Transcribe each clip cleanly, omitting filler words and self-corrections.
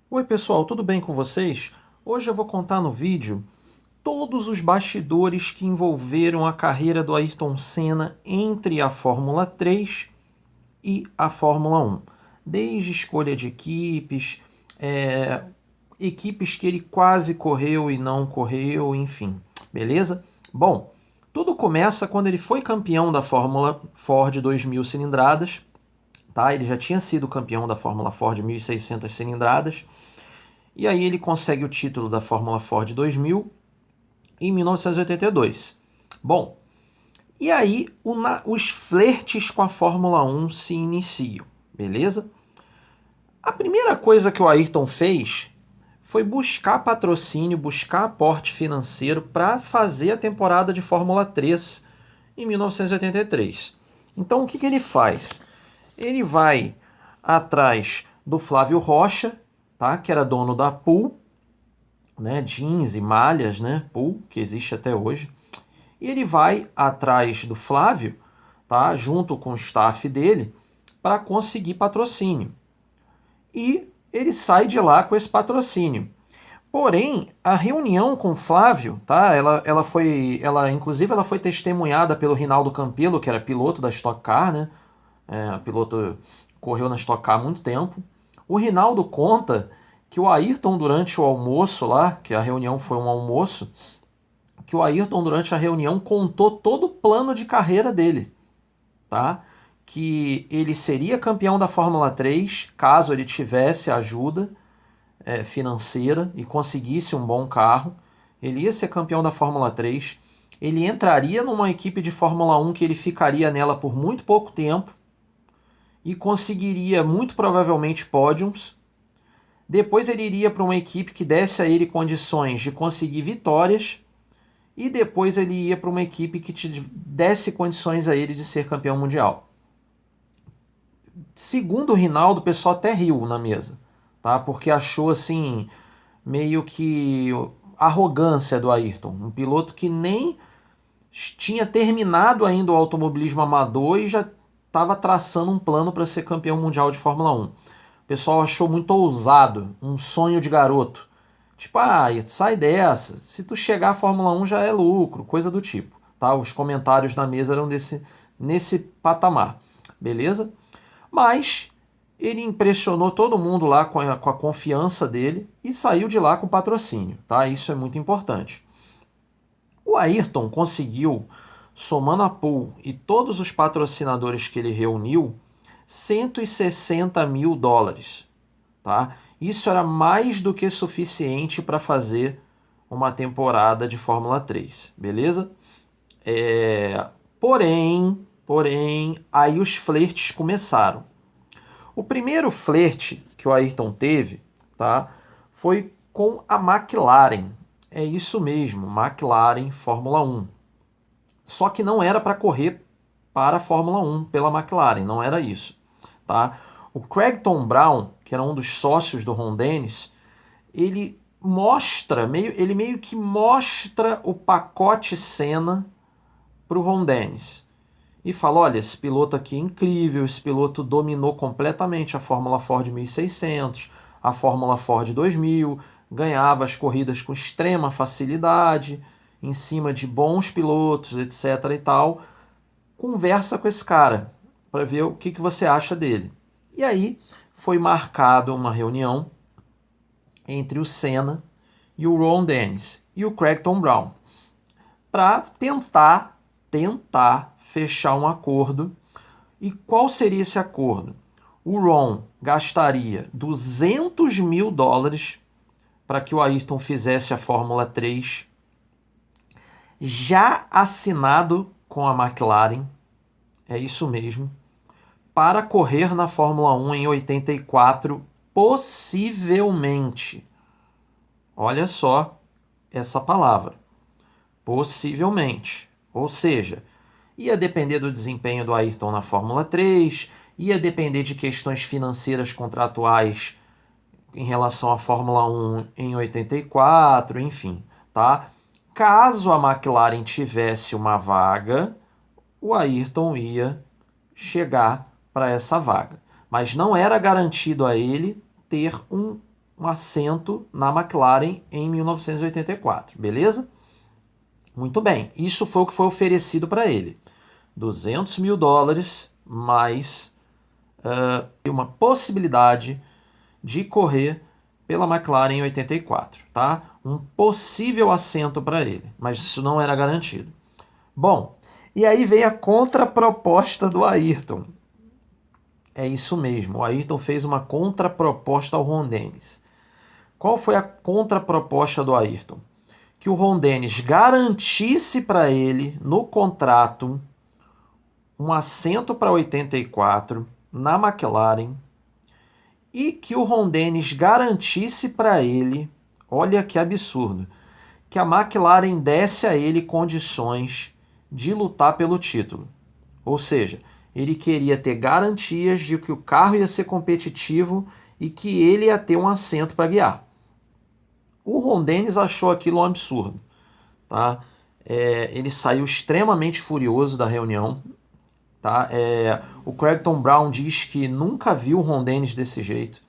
Oi pessoal, tudo bem com vocês? Hoje eu vou contar no vídeo todos os bastidores que envolveram a carreira do Ayrton Senna entre a Fórmula 3 e a Fórmula 1. Desde escolha de equipes, equipes que ele quase correu e não correu, enfim, beleza? Bom, tudo começa quando ele foi campeão da Fórmula Ford 2000 cilindradas, tá? Ele já tinha sido campeão da Fórmula Ford 1600 cilindradas. E aí ele consegue o título da Fórmula Ford 2000 em 1982. Bom, e aí os flertes com a Fórmula 1 se iniciam, beleza? A primeira coisa que o Ayrton fez foi buscar patrocínio, buscar aporte financeiro para fazer a temporada de Fórmula 3 em 1983. Então o que ele faz? Ele vai atrás do Flávio Rocha, tá? Que era dono da Pool, né, jeans e malhas, né, Pool, que existe até hoje. E ele vai atrás do Flávio, tá, junto com o staff dele, para conseguir patrocínio. E ele sai de lá com esse patrocínio. Porém, a reunião com o Flávio, tá, inclusive ela foi testemunhada pelo Rinaldo Campelo, que era piloto da Stock Car, né, piloto correu na Stock Car há muito tempo. O Rinaldo conta que o Ayrton, durante o almoço lá, que a reunião foi um almoço, que o Ayrton, durante a reunião, contou todo o plano de carreira dele, tá? Que ele seria campeão da Fórmula 3 caso ele tivesse ajuda financeira e conseguisse um bom carro. Ele ia ser campeão da Fórmula 3. Ele entraria numa equipe de Fórmula 1 que ele ficaria nela por muito pouco tempo e conseguiria muito provavelmente pódiums. Depois ele iria para uma equipe que desse a ele condições de conseguir vitórias e depois ele ia para uma equipe que te desse condições a ele de ser campeão mundial. Segundo o Rinaldo, o pessoal até riu na mesa, tá? Porque achou assim meio que arrogância do Ayrton, um piloto que nem tinha terminado ainda o automobilismo amador e já estava traçando um plano para ser campeão mundial de Fórmula 1. O pessoal achou muito ousado, um sonho de garoto. Tipo, sai dessa, se tu chegar à Fórmula 1 já é lucro, coisa do tipo. Tá? Os comentários na mesa eram nesse patamar, beleza? Mas ele impressionou todo mundo lá com a confiança dele e saiu de lá com patrocínio, tá? Isso é muito importante. O Ayrton conseguiu, somando a Pool e todos os patrocinadores que ele reuniu, 160 mil dólares, tá? Isso era mais do que suficiente para fazer uma temporada de Fórmula 3, beleza? Porém, aí os flertes começaram. O primeiro flerte que o Ayrton teve, tá, foi com a McLaren. É isso mesmo, McLaren Fórmula 1. Só que não era para correr para a Fórmula 1 pela McLaren, não era isso, tá? O Craig Tom Brown, que era um dos sócios do Ron Dennis, ele meio que mostra o pacote Senna para o Ron Dennis e fala: olha, esse piloto aqui é incrível, esse piloto dominou completamente a Fórmula Ford 1600, a Fórmula Ford 2000, ganhava as corridas com extrema facilidade, em cima de bons pilotos, etc e tal. Conversa com esse cara para ver o que você acha dele. E aí foi marcada uma reunião entre o Senna e o Ron Dennis e o Craig Tom Brown para tentar fechar um acordo. E qual seria esse acordo? O Ron gastaria 200 mil dólares para que o Ayrton fizesse a Fórmula 3, já assinado com a McLaren, é isso mesmo, para correr na Fórmula 1 em 84, possivelmente. Olha só essa palavra, possivelmente. Ou seja, ia depender do desempenho do Ayrton na Fórmula 3, ia depender de questões financeiras contratuais em relação à Fórmula 1 em 84, enfim, tá? Caso a McLaren tivesse uma vaga, o Ayrton ia chegar para essa vaga. Mas não era garantido a ele ter um um assento na McLaren em 1984, beleza? Muito bem, isso foi o que foi oferecido para ele. $200 mil mais uma possibilidade de correr pela McLaren em 84, tá? Um possível assento para ele, mas isso não era garantido. Bom, e aí vem a contraproposta do Ayrton. É isso mesmo, o Ayrton fez uma contraproposta ao Ron Dennis. Qual foi a contraproposta do Ayrton? Que o Ron Dennis garantisse para ele no contrato um assento para 84 na McLaren e que o Ron Dennis garantisse para ele, olha que absurdo, que a McLaren desse a ele condições de lutar pelo título. Ou seja, ele queria ter garantias de que o carro ia ser competitivo e que ele ia ter um assento para guiar. O Ron Dennis achou aquilo um absurdo. Tá? Ele saiu extremamente furioso da reunião. Tá? O Creighton Brown diz que nunca viu o Ron Dennis desse jeito.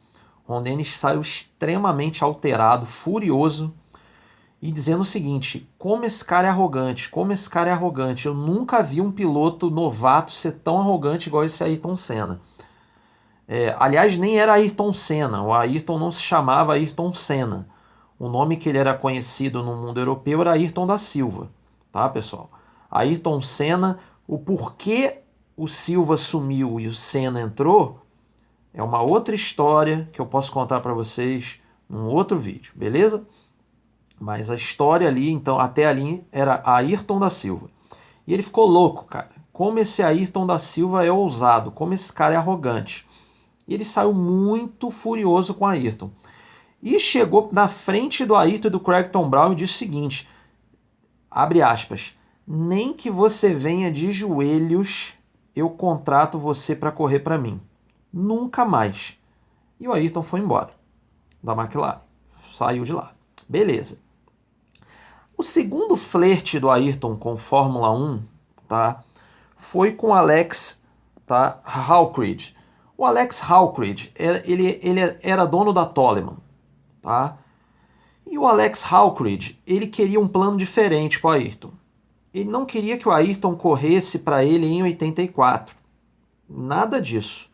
O Ron Dennis saiu extremamente alterado, furioso, e dizendo o seguinte: como esse cara é arrogante, como esse cara é arrogante. Eu nunca vi um piloto novato ser tão arrogante igual esse Ayrton Senna. Aliás, nem era Ayrton Senna, o Ayrton não se chamava Ayrton Senna. O nome que ele era conhecido no mundo europeu era Ayrton da Silva, tá, pessoal? Ayrton Senna, o porquê o Silva sumiu e o Senna entrou, é uma outra história que eu posso contar para vocês num outro vídeo, beleza? Mas a história ali, então, até ali, era Ayrton da Silva. E ele ficou louco, cara. Como esse Ayrton da Silva é ousado, como esse cara é arrogante. E ele saiu muito furioso com Ayrton. E chegou na frente do Ayrton e do Creighton Brown e disse o seguinte, abre aspas, nem que você venha de joelhos, eu contrato você para correr para mim. Nunca mais. E o Ayrton foi embora da McLaren. Saiu de lá. Beleza. O segundo flerte do Ayrton com Fórmula 1, tá, foi com Alex, tá, Hawkridge. O Alex Hawkridge, ele era dono da Toleman. Tá? E o Alex Hawkridge, ele queria um plano diferente para o Ayrton. Ele não queria que o Ayrton corresse para ele em 84. Nada disso.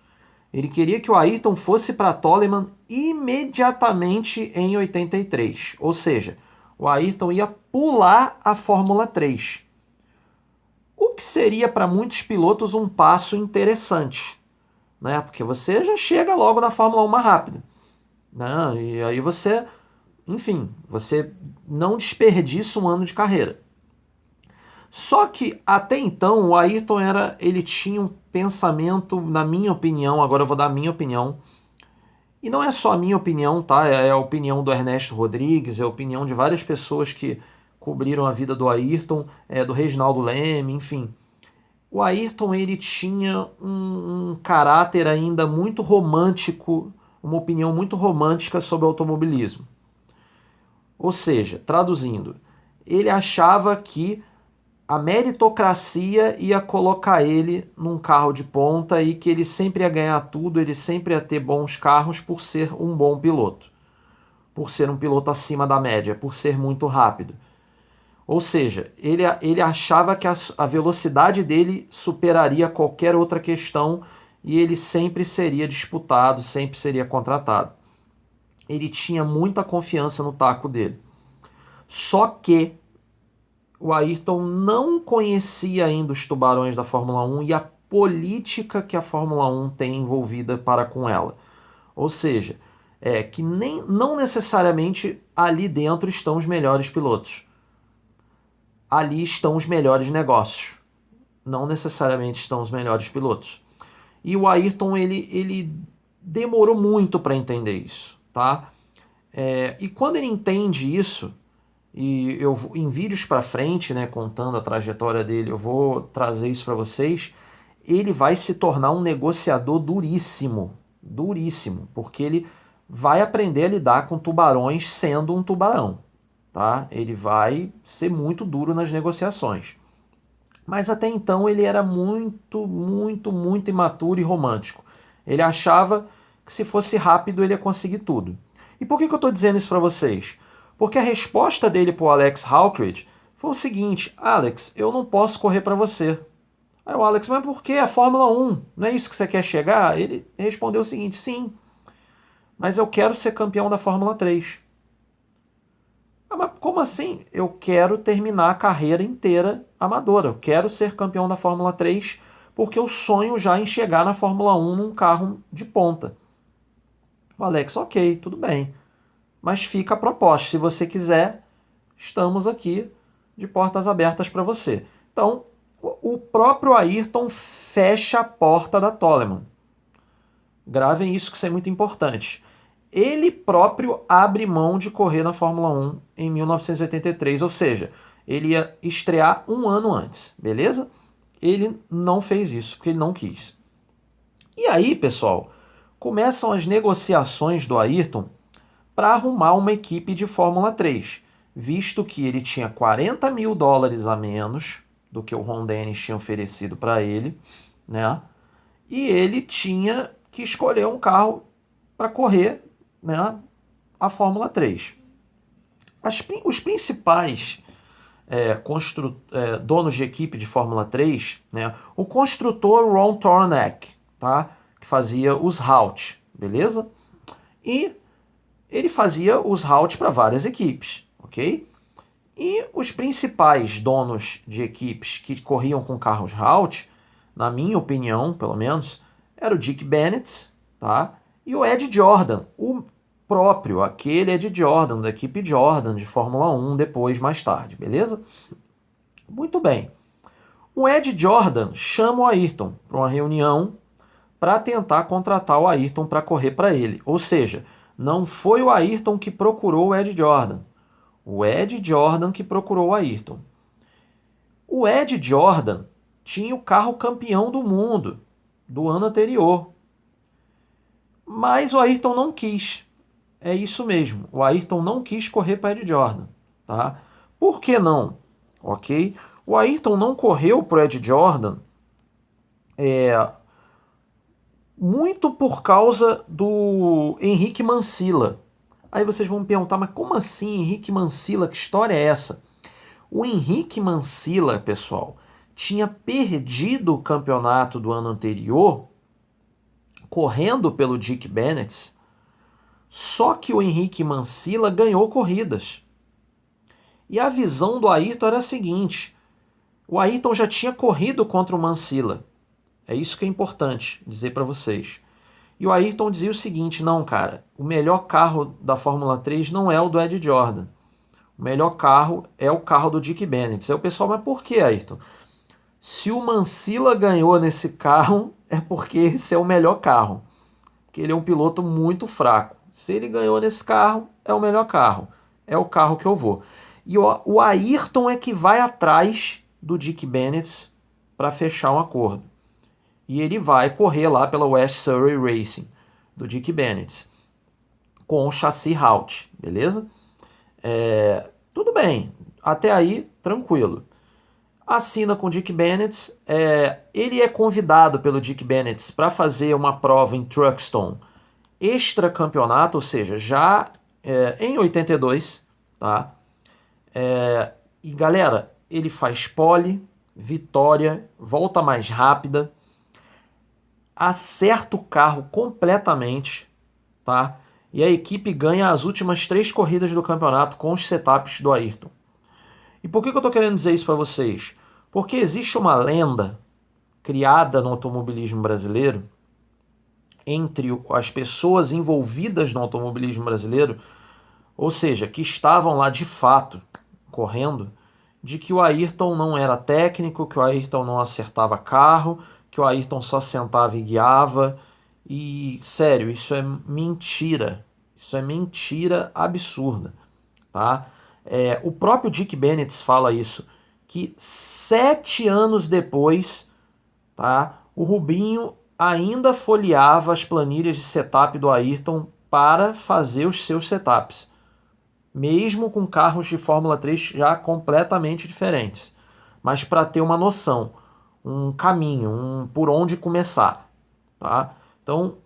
Ele queria que o Ayrton fosse para a Toleman imediatamente em 83. Ou seja, o Ayrton ia pular a Fórmula 3. O que seria para muitos pilotos um passo interessante, né? Porque você já chega logo na Fórmula 1 mais rápido. Né? E aí você, enfim, você não desperdiça um ano de carreira. Só que até então o Ayrton ele tinha um pensamento, na minha opinião, agora eu vou dar a minha opinião, e não é só a minha opinião, tá? É a opinião do Ernesto Rodrigues, é a opinião de várias pessoas que cobriram a vida do Ayrton, do Reginaldo Leme, enfim. O Ayrton ele tinha um caráter ainda muito romântico, uma opinião muito romântica sobre o automobilismo. Ou seja, traduzindo, ele achava que a meritocracia ia colocar ele num carro de ponta e que ele sempre ia ganhar tudo, ele sempre ia ter bons carros por ser um bom piloto, por ser um piloto acima da média, por ser muito rápido. Ou seja, ele achava que a velocidade dele superaria qualquer outra questão e ele sempre seria disputado, sempre seria contratado. Ele tinha muita confiança no taco dele. Só que o Ayrton não conhecia ainda os tubarões da Fórmula 1 e a política que a Fórmula 1 tem envolvida para com ela. Ou seja, que não necessariamente ali dentro estão os melhores pilotos. Ali estão os melhores negócios. Não necessariamente estão os melhores pilotos. E o Ayrton ele demorou muito para entender isso, tá? E quando ele entende isso, e eu em vídeos para frente, né, contando a trajetória dele, eu vou trazer isso para vocês, ele vai se tornar um negociador duríssimo, duríssimo, porque ele vai aprender a lidar com tubarões sendo um tubarão, tá? Ele vai ser muito duro nas negociações. Mas até então ele era muito, muito, muito imaturo e romântico. Ele achava que se fosse rápido ele ia conseguir tudo. E por que eu estou dizendo isso para vocês? Porque a resposta dele para o Alex Hawkridge foi o seguinte: Alex, eu não posso correr para você. Aí o Alex, mas por que a Fórmula 1? Não é isso que você quer chegar? Ele respondeu o seguinte: sim, mas eu quero ser campeão da Fórmula 3. Ah, mas como assim? Eu quero terminar a carreira inteira amadora. Eu quero ser campeão da Fórmula 3 porque eu sonho já em chegar na Fórmula 1 num carro de ponta. O Alex, ok, tudo bem. Mas fica a proposta. Se você quiser, estamos aqui de portas abertas para você. Então, o próprio Ayrton fecha a porta da Toleman. Gravem isso, que isso é muito importante. Ele próprio abre mão de correr na Fórmula 1 em 1983, ou seja, ele ia estrear um ano antes, beleza? Ele não fez isso, porque ele não quis. E aí, pessoal, começam as negociações do Ayrton para arrumar uma equipe de Fórmula 3, visto que ele tinha 40 mil dólares a menos do que o Ron Dennis tinha oferecido para ele, né? E ele tinha que escolher um carro para correr, né, a Fórmula 3. Os principais donos de equipe de Fórmula 3, né, o construtor Ron Tornek, tá, que fazia os Halt, beleza? E ele fazia os Halt para várias equipes, ok? E os principais donos de equipes que corriam com carros Halt, na minha opinião, pelo menos, era o Dick Bennett, tá? E o Ed Jordan, o próprio, aquele Ed Jordan, da equipe Jordan de Fórmula 1, depois, mais tarde, beleza? Muito bem. O Ed Jordan chama o Ayrton para uma reunião para tentar contratar o Ayrton para correr para ele. Ou seja, não foi o Ayrton que procurou o Ed Jordan. O Ed Jordan que procurou o Ayrton. O Ed Jordan tinha o carro campeão do mundo do ano anterior. Mas o Ayrton não quis. É isso mesmo. O Ayrton não quis correr para Ed Jordan. Tá? Por que não? Ok? O Ayrton não correu para o Ed Jordan muito por causa do Henrique Mancilla. Aí vocês vão me perguntar, mas como assim Henrique Mancilla? Que história é essa? O Henrique Mancilla, pessoal, tinha perdido o campeonato do ano anterior correndo pelo Dick Bennett, só que o Henrique Mancilla ganhou corridas. E a visão do Ayrton era a seguinte: o Ayrton já tinha corrido contra o Mancilla. É isso que é importante dizer para vocês. E o Ayrton dizia o seguinte: não, cara, o melhor carro da Fórmula 3 não é o do Ed Jordan. O melhor carro é o carro do Dick Bennett. Aí o pessoal, mas por que, Ayrton? Se o Mancilla ganhou nesse carro, é porque esse é o melhor carro. Porque ele é um piloto muito fraco. Se ele ganhou nesse carro, é o melhor carro. É o carro que eu vou. E o Ayrton é que vai atrás do Dick Bennett para fechar um acordo. E ele vai correr lá pela West Surrey Racing, do Dick Bennett, com o chassi Halt, beleza? Tudo bem, até aí, tranquilo. Assina com o Dick Bennett, ele é convidado pelo Dick Bennett para fazer uma prova em Truxton extra campeonato, ou seja, já em 82, tá? E galera, ele faz pole, vitória, volta mais rápida, acerta o carro completamente, tá? E a equipe ganha as últimas 3 corridas do campeonato com os setups do Ayrton. E por que eu estou querendo dizer isso para vocês? Porque existe uma lenda criada no automobilismo brasileiro, entre as pessoas envolvidas no automobilismo brasileiro, ou seja, que estavam lá de fato correndo, de que o Ayrton não era técnico, que o Ayrton não acertava carro, que o Ayrton só sentava e guiava. E, sério, isso é mentira. Isso é mentira absurda. Tá? O próprio Dick Bennett fala isso, que 7 anos depois, tá, o Rubinho ainda folheava as planilhas de setup do Ayrton para fazer os seus setups, mesmo com carros de Fórmula 3 já completamente diferentes. Mas para ter uma noção, um caminho, por onde começar. Tá? Então,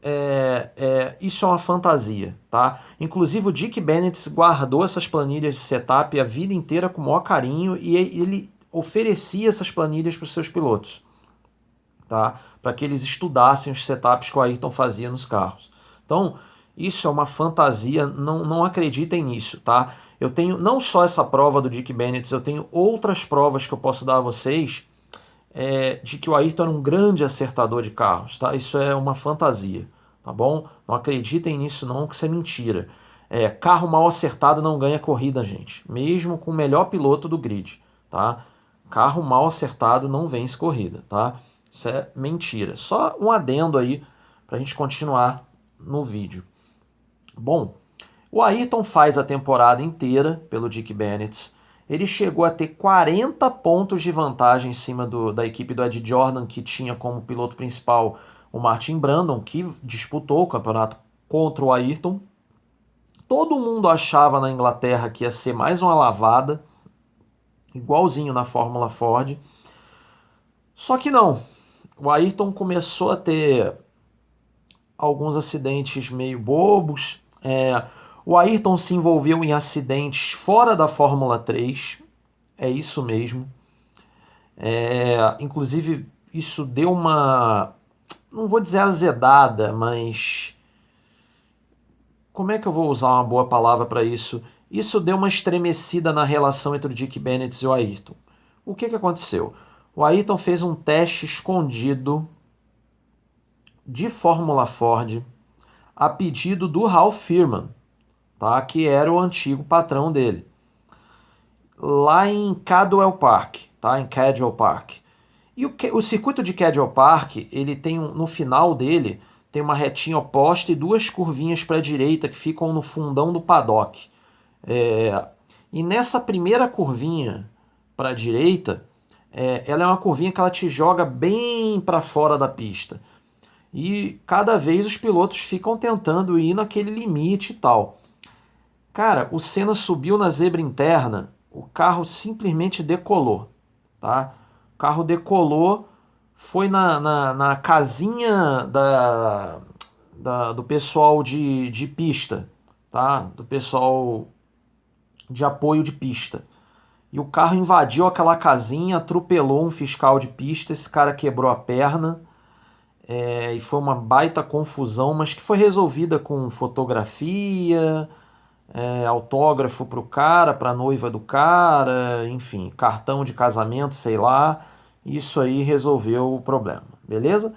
isso é uma fantasia, tá? Inclusive, o Dick Bennett guardou essas planilhas de setup a vida inteira com o maior carinho e ele oferecia essas planilhas para os seus pilotos, tá? Para que eles estudassem os setups que o Ayrton fazia nos carros. Então, isso é uma fantasia, não acreditem nisso, tá? Eu tenho não só essa prova do Dick Bennett, eu tenho outras provas que eu posso dar a vocês de que o Ayrton era um grande acertador de carros, tá? Isso é uma fantasia, tá bom? Não acreditem nisso não, que isso é mentira. Carro mal acertado não ganha corrida, gente. Mesmo com o melhor piloto do grid, tá? Carro mal acertado não vence corrida, tá? Isso é mentira. Só um adendo aí pra gente continuar no vídeo. Bom, o Ayrton faz a temporada inteira pelo Dick Bennett. Ele chegou a ter 40 pontos de vantagem em cima da equipe do Ed Jordan, que tinha como piloto principal o Martin Brundle, que disputou o campeonato contra o Ayrton. Todo mundo achava na Inglaterra que ia ser mais uma lavada, igualzinho na Fórmula Ford. Só que não. O Ayrton começou a ter alguns acidentes meio bobos. O Ayrton se envolveu em acidentes fora da Fórmula 3. É isso mesmo. Inclusive, isso deu uma... Não vou dizer azedada, mas... Como é que eu vou usar uma boa palavra para isso? Isso deu uma estremecida na relação entre o Dick Bennett e o Ayrton. O que aconteceu? O Ayrton fez um teste escondido de Fórmula Ford a pedido do Ralph Firman, tá? Que era o antigo patrão dele, lá em Cadwell Park, tá? Em Cadwell Park. E o circuito de Cadwell Park, ele tem no final dele tem uma retinha oposta e duas curvinhas para a direita que ficam no fundão do paddock. E nessa primeira curvinha para a direita, ela é uma curvinha que ela te joga bem para fora da pista. E cada vez os pilotos ficam tentando ir naquele limite e tal. Cara, o Senna subiu na zebra interna, o carro simplesmente decolou, tá? O carro decolou, foi na casinha do pessoal de pista, tá? Do pessoal de apoio de pista. E o carro invadiu aquela casinha, atropelou um fiscal de pista, esse cara quebrou a perna. E foi uma baita confusão, mas que foi resolvida com fotografia, autógrafo pro cara, pra noiva do cara, enfim, cartão de casamento, sei lá. Isso aí resolveu o problema, beleza?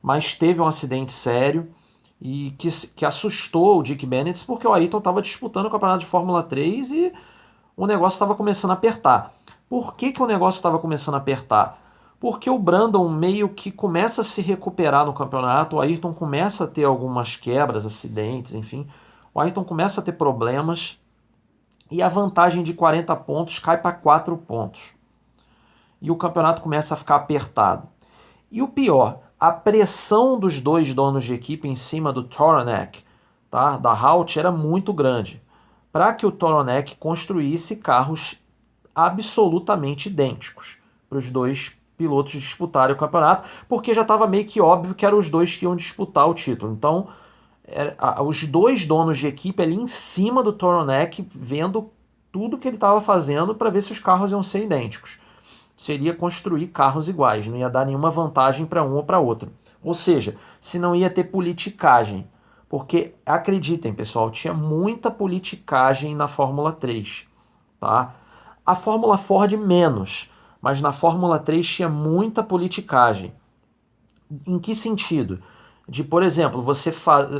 Mas teve um acidente sério e que assustou o Dick Bennett porque o Ayrton estava disputando o campeonato de Fórmula 3 e o negócio estava começando a apertar. Por que o negócio estava começando a apertar? Porque o Brundle meio que começa a se recuperar no campeonato, o Ayrton começa a ter algumas quebras, acidentes, enfim. O Ayrton começa a ter problemas e a vantagem de 40 pontos cai para 4 pontos. E o campeonato começa a ficar apertado. E o pior, a pressão dos dois donos de equipe em cima do Toranek, tá, da Halt, era muito grande, para que o Toranek construísse carros absolutamente idênticos para os dois pilotos disputarem o campeonato, porque já estava meio que óbvio que eram os dois que iam disputar o título. Então, os dois donos de equipe ali em cima do Toranek, vendo tudo que ele estava fazendo para ver se os carros iam ser idênticos. Seria construir carros iguais, não ia dar nenhuma vantagem para um ou para outro. Ou seja, se não ia ter politicagem. Porque, acreditem, pessoal, tinha muita politicagem na Fórmula 3. Tá? A Fórmula Ford menos, mas na Fórmula 3 tinha muita politicagem. Em que sentido? De, por exemplo,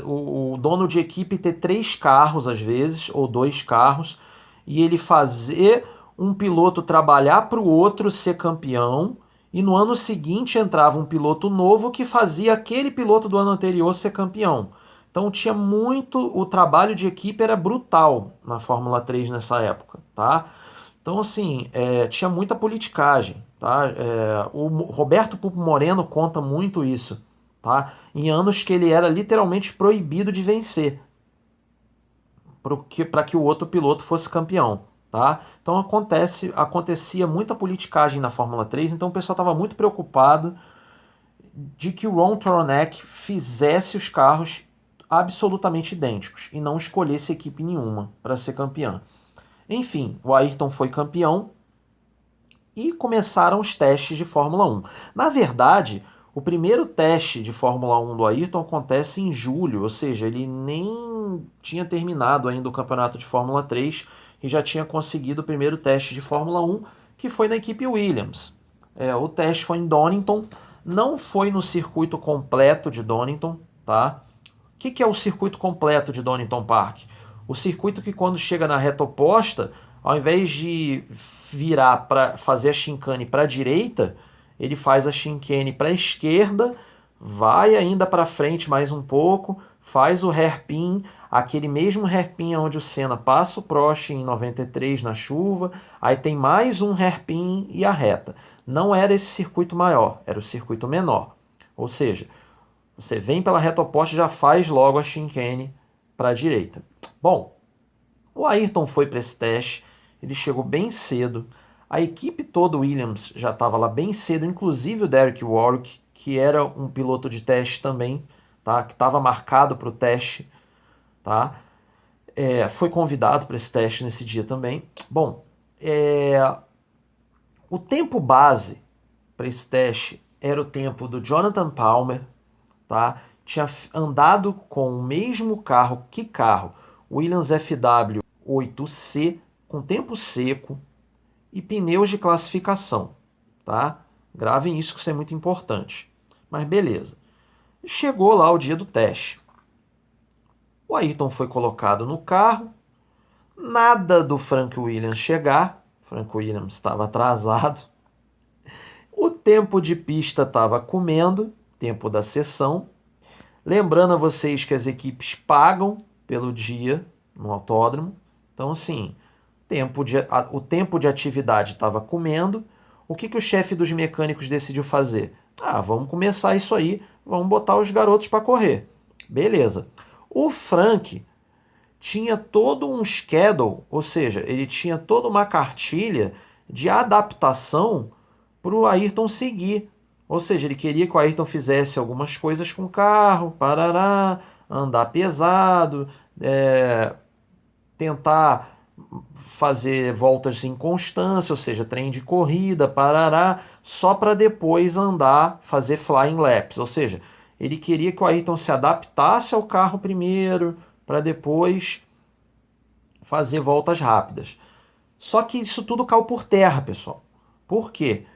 o dono de equipe ter 3 carros às vezes, ou 2 carros, e ele fazer um piloto trabalhar para o outro ser campeão, e no ano seguinte entrava um piloto novo que fazia aquele piloto do ano anterior ser campeão. Então tinha muito, o trabalho de equipe era brutal na Fórmula 3 nessa época, tá? Então assim, tinha muita politicagem, tá? O Roberto Pupo Moreno conta muito isso, tá? Em anos que ele era literalmente proibido de vencer, para que o outro piloto fosse campeão. Tá? Então acontecia muita politicagem na Fórmula 3, então o pessoal estava muito preocupado de que o Ron Toronek fizesse os carros absolutamente idênticos e não escolhesse equipe nenhuma para ser campeã. Enfim, o Ayrton foi campeão e começaram os testes de Fórmula 1. Na verdade, o primeiro teste de Fórmula 1 do Ayrton acontece em julho, ou seja, ele nem tinha terminado ainda o campeonato de Fórmula 3 e já tinha conseguido o primeiro teste de Fórmula 1, que foi na equipe Williams. O teste foi em Donington, não foi no circuito completo de Donington, tá? O que é o circuito completo de Donington Park? O circuito que quando chega na reta oposta, ao invés de virar para fazer a chicane para a direita, ele faz a chicane para a esquerda, vai ainda para frente mais um pouco, faz o hairpin, aquele mesmo hairpin onde o Senna passa o Prost em 93 na chuva, aí tem mais um hairpin e a reta. Não era esse circuito maior, era o circuito menor. Ou seja, você vem pela reta oposta e já faz logo a chicane para a direita. Bom, o Ayrton foi para esse teste, ele chegou bem cedo, a equipe toda Williams já estava lá bem cedo, inclusive o Derek Warwick, que era um piloto de teste também, tá? Que estava marcado para o teste, tá? Foi convidado para esse teste nesse dia também. Bom, o tempo base para esse teste era o tempo do Jonathan Palmer, tá? Tinha andado com o mesmo carro, Williams FW 8C, com tempo seco e pneus de classificação, tá? Gravem isso que isso é muito importante. Mas beleza. Chegou lá o dia do teste. O Ayrton foi colocado no carro, nada do Frank Williams chegar, Frank Williams estava atrasado, o tempo de pista estava comendo, tempo da sessão. Lembrando a vocês que as equipes pagam pelo dia no autódromo, então assim, o tempo de atividade estava comendo. O que o chefe dos mecânicos decidiu fazer? Vamos começar isso aí, vamos botar os garotos para correr. Beleza. O Frank tinha todo um schedule, ou seja, ele tinha toda uma cartilha de adaptação para o Ayrton seguir. Ou seja, ele queria que o Ayrton fizesse algumas coisas com o carro, parará, andar pesado, tentar fazer voltas em constância, ou seja, trem de corrida, parará, só para depois andar, fazer flying laps. Ou seja, ele queria que o Ayrton se adaptasse ao carro primeiro, para depois fazer voltas rápidas. Só que isso tudo caiu por terra, pessoal. Por quê?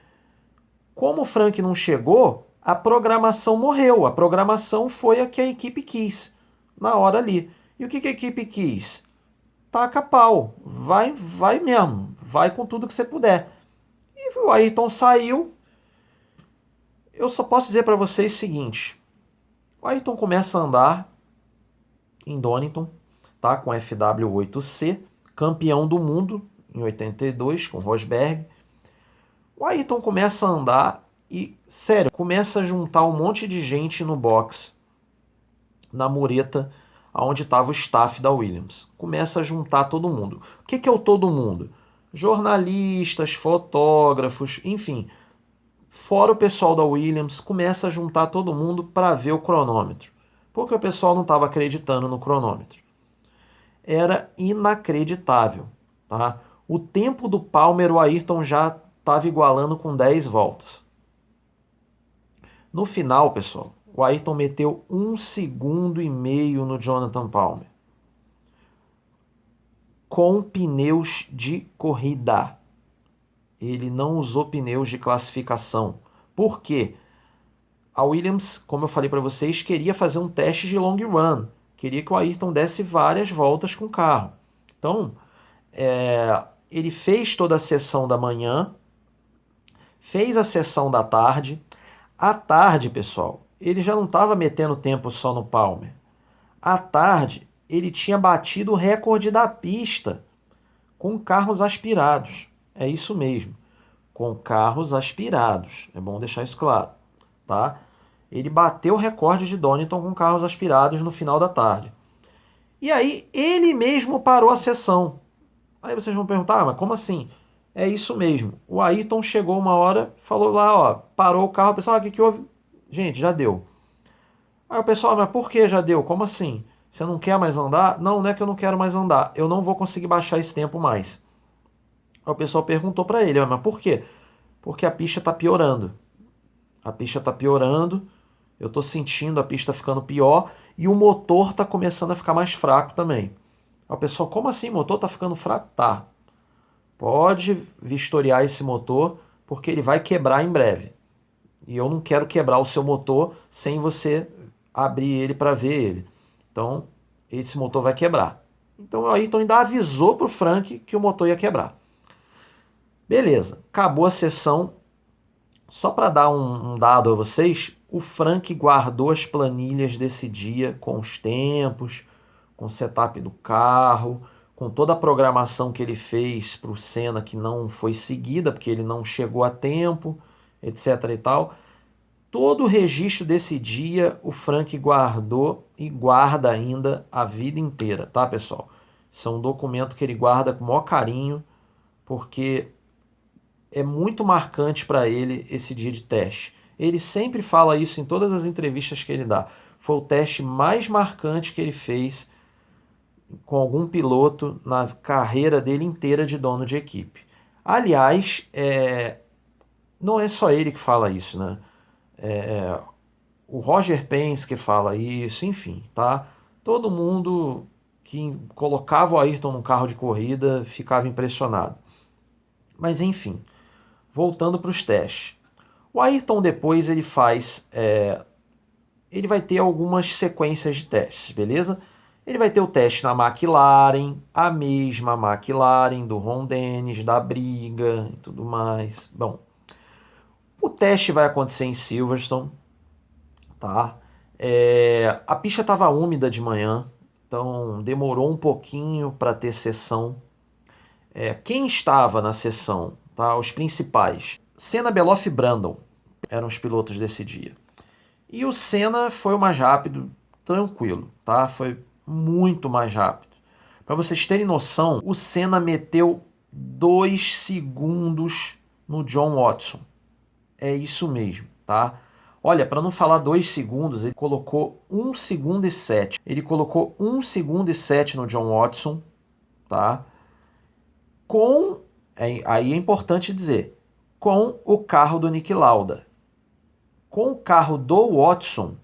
Como o Frank não chegou, a programação morreu. A programação foi a que a equipe quis na hora ali. E o que a equipe quis? Taca pau. Vai mesmo. Vai com tudo que você puder. E o Ayrton saiu. Eu só posso dizer para vocês o seguinte. O Ayrton começa a andar em Donington, tá? Com FW8C, campeão do mundo em 82 com Rosberg. O Ayrton começa a andar e, sério, começa a juntar um monte de gente no box, na mureta, onde estava o staff da Williams. Começa a juntar todo mundo. O que é o todo mundo? Jornalistas, fotógrafos, enfim. Fora o pessoal da Williams, começa a juntar todo mundo para ver o cronômetro. Porque o pessoal não estava acreditando no cronômetro. Era inacreditável, tá? O tempo do Palmer, o Ayrton já estava igualando com 10 voltas. No final, pessoal, o Ayrton meteu 1,5 segundos no Jonathan Palmer. Com pneus de corrida. Ele não usou pneus de classificação. Por quê? A Williams, como eu falei para vocês, queria fazer um teste de long run. Queria que o Ayrton desse várias voltas com o carro. Então, ele fez toda a sessão da manhã, fez a sessão da tarde. À tarde, pessoal, ele já não estava metendo tempo só no Palmer. À tarde, ele tinha batido o recorde da pista com carros aspirados. É isso mesmo, com carros aspirados. É bom deixar isso claro, tá? Ele bateu o recorde de Donington com carros aspirados no final da tarde. E aí, ele mesmo parou a sessão. Aí vocês vão perguntar, mas como assim? É isso mesmo. O Ayrton chegou uma hora, falou lá, parou o carro, pessoal, o que houve? Gente, já deu. Aí o pessoal, mas por que já deu? Como assim? Você não quer mais andar? Não, não é que eu não quero mais andar. Eu não vou conseguir baixar esse tempo mais. Aí o pessoal perguntou para ele, mas por quê? Porque a pista está piorando. A pista está piorando, eu estou sentindo a pista ficando pior e o motor está começando a ficar mais fraco também. Aí o pessoal, como assim? O motor está ficando fraco? Tá. Pode vistoriar esse motor porque ele vai quebrar em breve. E eu não quero quebrar o seu motor sem você abrir ele para ver ele. Então, esse motor vai quebrar. Então, o Ayrton ainda avisou para o Frank que o motor ia quebrar. Beleza, acabou a sessão. Só para dar um dado a vocês, o Frank guardou as planilhas desse dia com os tempos, com o setup do carro, com toda a programação que ele fez para o Senna que não foi seguida, porque ele não chegou a tempo, etc e tal. Todo o registro desse dia o Frank guardou e guarda ainda a vida inteira, tá, pessoal? Isso é um documento que ele guarda com o maior carinho, porque é muito marcante para ele esse dia de teste. Ele sempre fala isso em todas as entrevistas que ele dá. Foi o teste mais marcante que ele fez com algum piloto na carreira dele inteira de dono de equipe. Aliás, não é só ele que fala isso, né? O Roger Penske fala isso, enfim, tá? Todo mundo que colocava o Ayrton num carro de corrida ficava impressionado. Mas enfim, voltando para os testes. O Ayrton depois ele vai ter algumas sequências de testes, beleza? Ele vai ter o teste na McLaren, a mesma McLaren do Ron Dennis, da briga e tudo mais. Bom, o teste vai acontecer em Silverstone, tá? A pista estava úmida de manhã, então demorou um pouquinho para ter sessão. Quem estava na sessão, tá? Os principais: Senna, Beloff e Brundle eram os pilotos desse dia. E o Senna foi o mais rápido, tranquilo, tá? Foi muito mais rápido. Para vocês terem noção, o Senna meteu 2 segundos no John Watson. É isso mesmo, tá? Olha, para não falar 2 segundos, ele colocou 1 segundo e 7. Ele colocou 1 segundo e 7 no John Watson, tá? Aí é importante dizer, com o carro do Niki Lauda. Com o carro do Watson,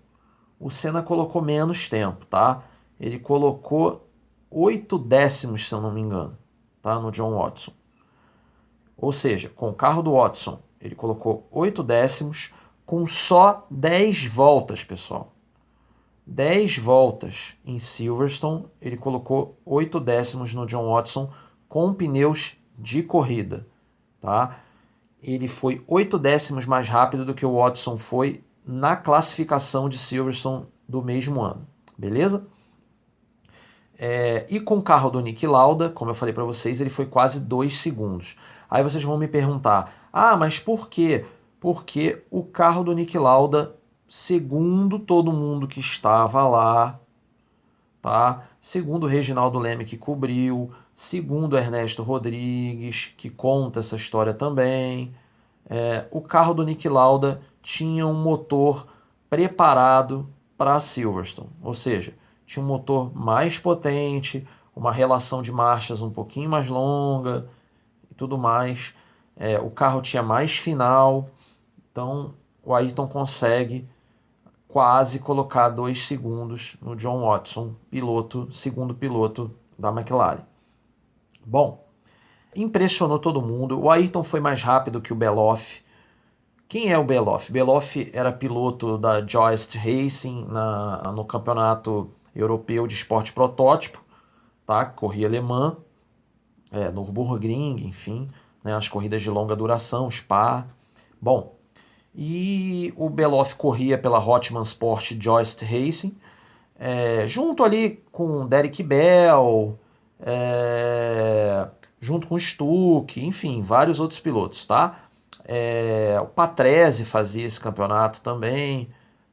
o Senna colocou menos tempo, tá? Ele colocou 8 décimos, se eu não me engano, tá? No John Watson. Ou seja, com o carro do Watson, ele colocou 8 décimos com só 10 voltas, pessoal. 10 voltas em Silverstone, ele colocou 8 décimos no John Watson com pneus de corrida, tá? Ele foi 8 décimos mais rápido do que o Watson foi na classificação de Silverstone do mesmo ano, beleza? E com o carro do Niki Lauda, como eu falei para vocês, ele foi quase 2 segundos. Aí vocês vão me perguntar, mas por quê? Porque o carro do Niki Lauda, segundo todo mundo que estava lá, tá? Segundo o Reginaldo Leme que cobriu, segundo o Ernesto Rodrigues, que conta essa história também, o carro do Niki Lauda tinha um motor preparado para Silverstone, ou seja, tinha um motor mais potente, uma relação de marchas um pouquinho mais longa e tudo mais. O carro tinha mais final, então o Ayrton consegue quase colocar 2 segundos no John Watson, segundo piloto da McLaren. Bom, impressionou todo mundo. O Ayrton foi mais rápido que o Beloff. Quem é o Beloff? Beloff era piloto da Joyce Racing no campeonato europeu de esporte protótipo, tá? Corria alemã, Nürburgring, enfim, né? As corridas de longa duração, Spa. Bom, e o Beloff corria pela Hotman Sport Joyce Racing, junto ali com Derek Bell, junto com Stuck, enfim, vários outros pilotos, tá? O Patrese fazia esse campeonato também,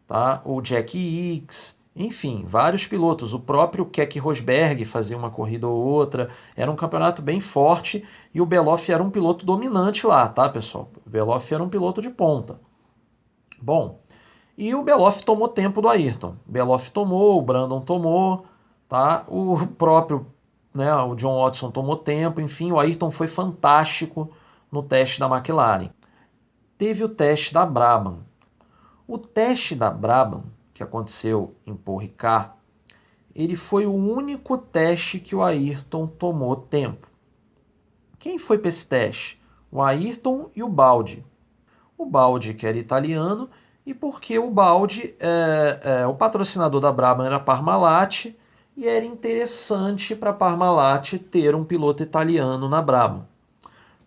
tá? O Jack Hicks, enfim, vários pilotos. O próprio Keke Rosberg fazia uma corrida ou outra. Era um campeonato bem forte e o Beloff era um piloto dominante lá, tá, pessoal? O Beloff era um piloto de ponta. Bom, E o Beloff tomou tempo do Ayrton. O Beloff tomou, o Brandon tomou, tá? O próprio, né, o John Watson tomou tempo, enfim, o Ayrton foi fantástico no teste da McLaren. Teve o teste da Brabham. O teste da Brabham, que aconteceu em Paul Ricard, ele foi o único teste que o Ayrton tomou tempo. Quem foi para esse teste? O Ayrton e o Baldi. O Baldi, que era italiano, e porque o Baldi, o patrocinador da Brabham era a Parmalat, e era interessante para a Parmalat ter um piloto italiano na Brabham.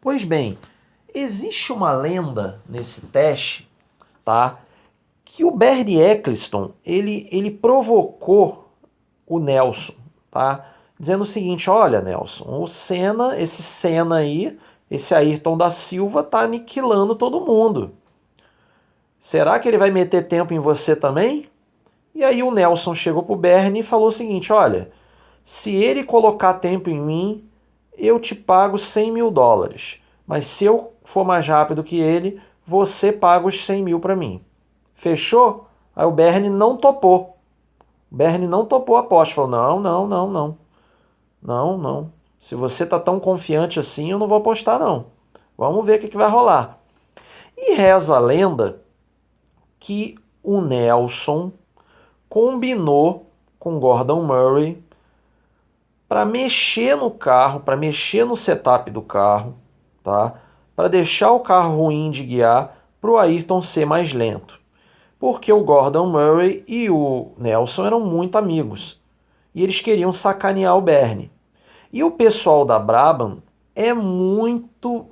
Pois bem, existe uma lenda nesse teste, tá? Que o Bernie Ecclestone, ele provocou o Nelson, tá? Dizendo o seguinte, olha, Nelson, o Senna, esse Senna aí, esse Ayrton da Silva tá aniquilando todo mundo. Será que ele vai meter tempo em você também? E aí o Nelson chegou pro Bernie e falou o seguinte, olha, se ele colocar tempo em mim, eu te pago $100 mil. Mas se eu for mais rápido que ele, você paga os 100 mil para mim. Fechou? Aí o Bernie não topou. O Bernie não topou a aposta. Falou, não. Não. Se você tá tão confiante assim, eu não vou apostar não. Vamos ver o que vai rolar. E reza a lenda que o Nelson combinou com Gordon Murray para mexer no carro, para mexer no setup do carro, tá? Para deixar o carro ruim de guiar para o Ayrton ser mais lento. Porque o Gordon Murray e o Nelson eram muito amigos. E eles queriam sacanear o Bernie. E o pessoal da Brabham é muito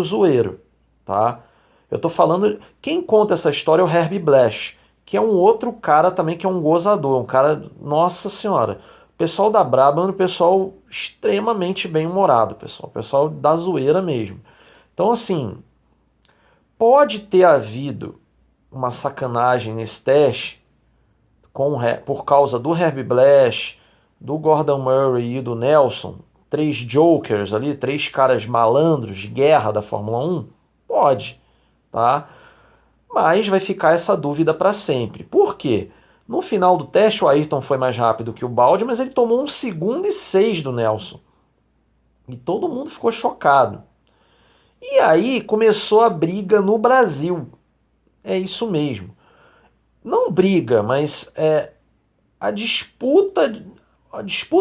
zoeiro, tá? Eu tô falando... Quem conta essa história é o Herbie Blash, que é um outro cara também que é um gozador, um cara... Nossa Senhora! O pessoal da Brabham é um pessoal extremamente bem-humorado, pessoal. O pessoal da zoeira mesmo. Então, assim, pode ter havido uma sacanagem nesse teste por causa do Herbie Blash, do Gordon Murray e do Nelson, 3 jokers ali, 3 caras malandros de guerra da Fórmula 1? Pode, tá? Mas vai ficar essa dúvida para sempre. Por quê? No final do teste o Ayrton foi mais rápido que o Baldi, mas ele tomou 1 segundo e 6 do Nelson. E todo mundo ficou chocado. E aí começou a briga no Brasil. É isso mesmo. Não briga, mas a disputa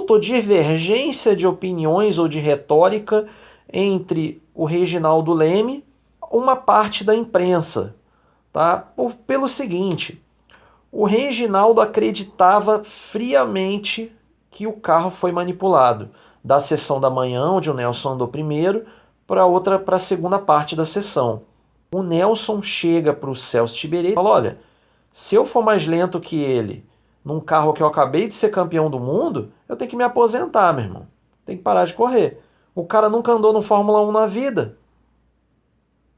ou divergência de opiniões ou de retórica entre o Reginaldo Leme e uma parte da imprensa. Tá? Pelo seguinte, o Reginaldo acreditava friamente que o carro foi manipulado. Da sessão da manhã, onde o Nelson andou primeiro, para a segunda parte da sessão. O Nelson chega para o Celso Tiberê e fala, olha, se eu for mais lento que ele num carro que eu acabei de ser campeão do mundo, eu tenho que me aposentar, meu irmão. Tem que parar de correr. O cara nunca andou no Fórmula 1 na vida.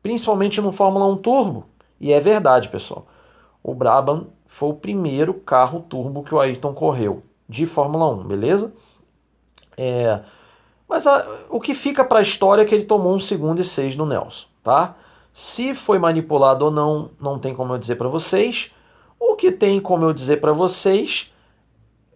Principalmente no Fórmula 1 Turbo. E é verdade, pessoal. O Brabham foi o primeiro carro turbo que o Ayrton correu de Fórmula 1, beleza? Mas o que fica para a história é que ele tomou 1 segundo e 6 do Nelson, tá? Se foi manipulado ou não, não tem como eu dizer para vocês. O que tem como eu dizer para vocês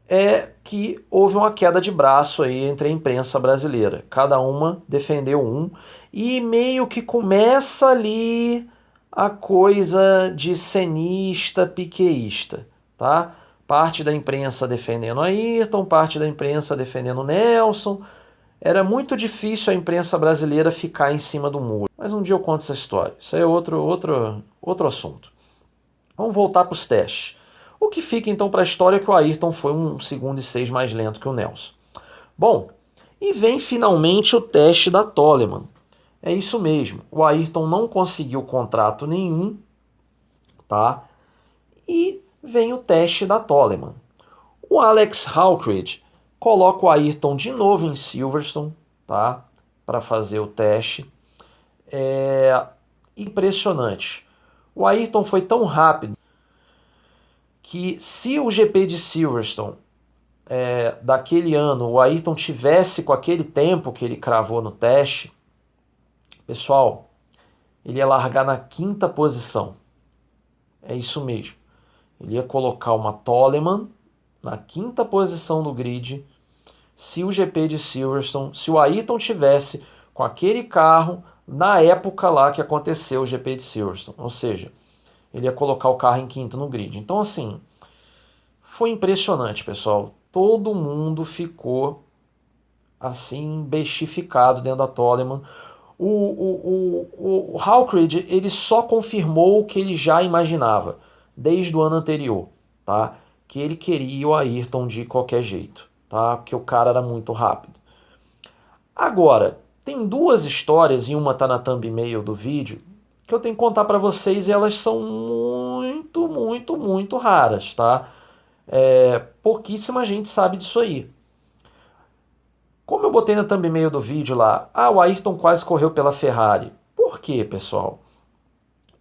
é que houve uma queda de braço aí entre a imprensa brasileira. Cada uma defendeu um e meio que começa ali a coisa de cenista, piqueísta, tá? Parte da imprensa defendendo Ayrton, parte da imprensa defendendo Nelson. Era muito difícil a imprensa brasileira ficar em cima do muro. Mas um dia eu conto essa história. Isso aí é outro assunto. Vamos voltar para os testes. O que fica então para a história é que o Ayrton foi 1 segundo e 6 mais lento que o Nelson. Bom, e vem finalmente o teste da Toleman. É isso mesmo, o Ayrton não conseguiu contrato nenhum, tá? E vem o teste da Toleman. O Alex Hawkridge coloca o Ayrton de novo em Silverstone, tá? Para fazer o teste. Impressionante. O Ayrton foi tão rápido que se o GP de Silverstone daquele ano o Ayrton tivesse com aquele tempo que ele cravou no teste, pessoal, ele ia largar na 5ª posição. É isso mesmo. Ele ia colocar uma Toleman na quinta posição do grid. Se o GP de Silverstone, se o Ayrton tivesse com aquele carro na época lá que aconteceu o GP de Silverstone. Ou seja, ele ia colocar o carro em quinto no grid. Então, assim, foi impressionante, pessoal. Todo mundo ficou assim, bestificado dentro da Toleman. O Hawkridge, ele só confirmou o que ele já imaginava desde o ano anterior, tá? Que ele queria o Ayrton de qualquer jeito, tá? Porque o cara era muito rápido. Agora, tem duas histórias, e uma tá na thumbnail do vídeo, que eu tenho que contar para vocês e elas são muito raras, tá? Pouquíssima gente sabe disso aí. Como eu botei na thumbnail do vídeo lá, o Ayrton quase correu pela Ferrari. Por quê, pessoal?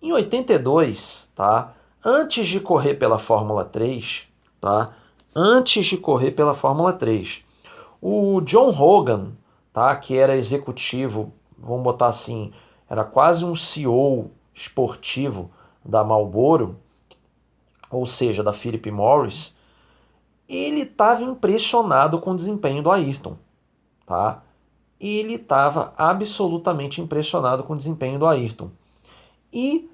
Em 82, tá? Antes de correr pela Fórmula 3, tá? Antes de correr pela Fórmula 3, o John Hogan, tá? Que era executivo, vamos botar assim, era quase um CEO esportivo da Marlboro, ou seja, da Philip Morris, ele estava impressionado com o desempenho do Ayrton, tá? Ele estava absolutamente impressionado com o desempenho do Ayrton. E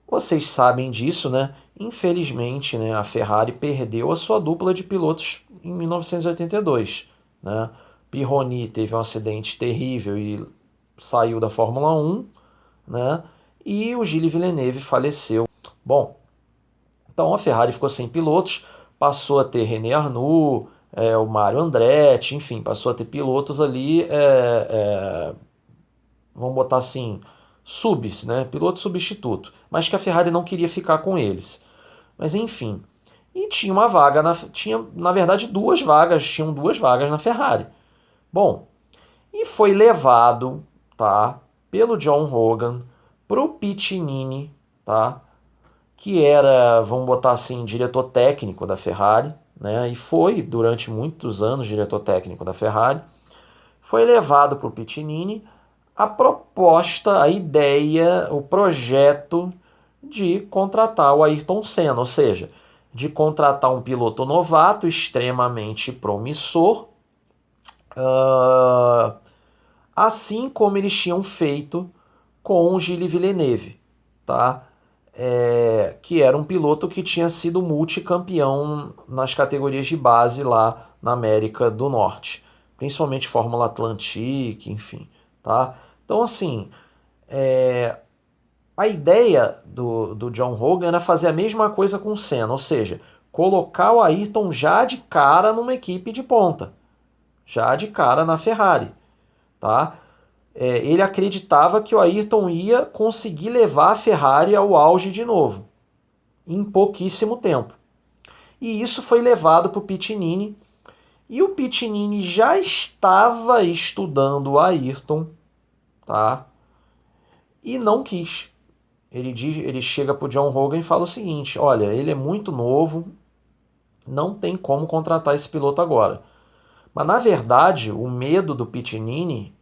vocês sabem disso, né? Infelizmente, né, a Ferrari perdeu a sua dupla de pilotos em 1982, né? Pironi teve um acidente terrível e saiu da Fórmula 1, né? E o Gilles Villeneuve faleceu. Bom, então a Ferrari ficou sem pilotos, passou a ter René Arnoux, o Mário Andretti, enfim, passou a ter pilotos ali, vamos botar assim, subs, né? Piloto substituto, mas que a Ferrari não queria ficar com eles. Mas enfim, e tinha uma vaga, tinha na verdade tinham duas vagas na Ferrari. Bom, e foi levado, tá, pelo John Hogan pro Pitinini, tá, que era, vamos botar assim, diretor técnico da Ferrari, né, e foi durante muitos anos diretor técnico da Ferrari. Foi levado para o Pitinini a proposta, a ideia, o projeto de contratar o Ayrton Senna, ou seja, de contratar um piloto novato extremamente promissor, assim como eles tinham feito com o Gilles Villeneuve, tá? Que era um piloto que tinha sido multicampeão nas categorias de base lá na América do Norte, principalmente Fórmula Atlantique, enfim, tá? Então, assim, a ideia do John Hogan era fazer a mesma coisa com o Senna, ou seja, colocar o Ayrton já de cara numa equipe de ponta, já de cara na Ferrari, tá? Ele acreditava que o Ayrton ia conseguir levar a Ferrari ao auge de novo, em pouquíssimo tempo. E isso foi levado para o Pitinini, e o Pitinini já estava estudando o Ayrton, tá? E não quis. Ele chega para o John Hogan e fala o seguinte: olha, ele é muito novo, não tem como contratar esse piloto agora. Mas na verdade, o medo do Pitinini,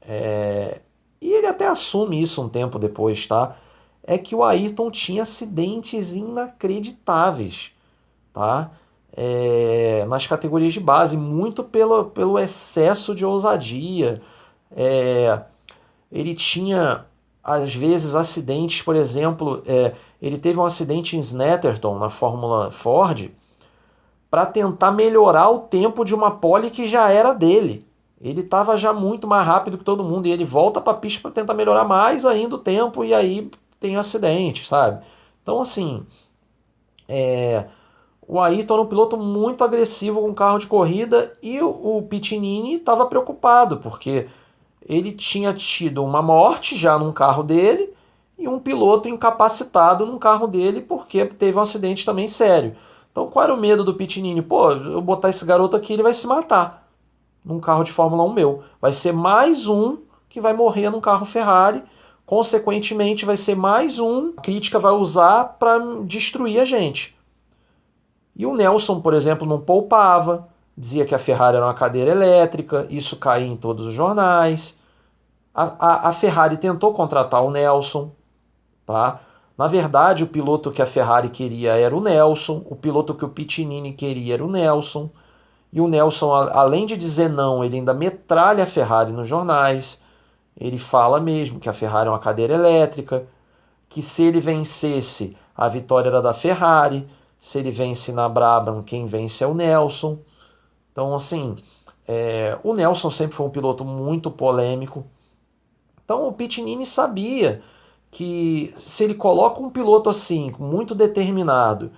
e ele até assume isso um tempo depois, tá? É que o Ayrton tinha acidentes inacreditáveis, tá? Nas categorias de base, muito pelo excesso de ousadia. Ele tinha, às vezes, acidentes, por exemplo, ele teve um acidente em Snetterton, na Fórmula Ford, para tentar melhorar o tempo de uma pole que já era dele. Ele estava já muito mais rápido que todo mundo e ele volta para a pista para tentar melhorar mais ainda o tempo e aí tem acidente, sabe? Então, assim, o Ayrton era um piloto muito agressivo com carro de corrida e o Pitinini estava preocupado porque ele tinha tido uma morte já num carro dele e um piloto incapacitado num carro dele porque teve um acidente também sério. Então qual era o medo do Pitinini? Pô, eu botar esse garoto aqui, ele vai se matar num carro de Fórmula 1 meu. Vai ser mais um que vai morrer num carro Ferrari. Consequentemente, vai ser mais um que a crítica vai usar para destruir a gente. E o Nelson, por exemplo, não poupava. Dizia que a Ferrari era uma cadeira elétrica. Isso caía em todos os jornais. A Ferrari tentou contratar o Nelson, tá? Na verdade, o piloto que a Ferrari queria era o Nelson, o piloto que o Pitinini queria era o Nelson, e o Nelson, além de dizer não, ele ainda metralha a Ferrari nos jornais. Ele fala mesmo que a Ferrari é uma cadeira elétrica, que se ele vencesse, a vitória era da Ferrari, se ele vence na Brabham, quem vence é o Nelson. Então, assim, o Nelson sempre foi um piloto muito polêmico. Então, o Pitinini sabia que se ele coloca um piloto assim, muito determinado,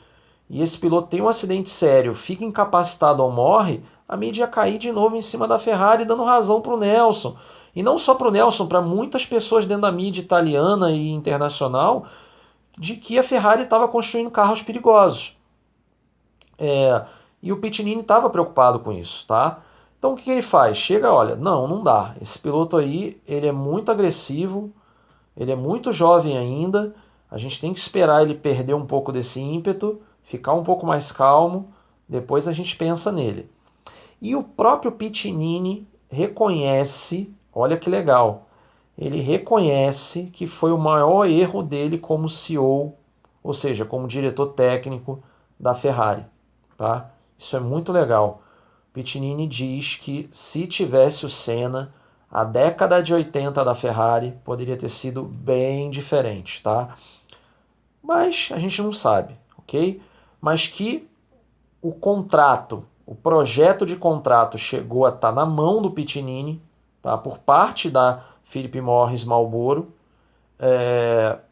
e esse piloto tem um acidente sério, fica incapacitado ou morre, a mídia ia cair de novo em cima da Ferrari, dando razão para o Nelson. E não só para o Nelson, para muitas pessoas dentro da mídia italiana e internacional, de que a Ferrari estava construindo carros perigosos. E o Pitinini estava preocupado com isso, tá? Então o que ele faz? Chega, olha, não dá. Esse piloto aí, ele é muito agressivo, ele é muito jovem ainda, a gente tem que esperar ele perder um pouco desse ímpeto, ficar um pouco mais calmo, depois a gente pensa nele. E o próprio Pitinini reconhece, olha que legal, ele reconhece que foi o maior erro dele como CEO, ou seja, como diretor técnico da Ferrari, tá? Isso é muito legal. Pitinini diz que se tivesse o Senna, a década de 80 da Ferrari poderia ter sido bem diferente, tá? Mas a gente não sabe, ok? Mas que o contrato, o projeto de contrato chegou a estar na mão do Pitinini, tá? Por parte da Philip Morris Marlboro,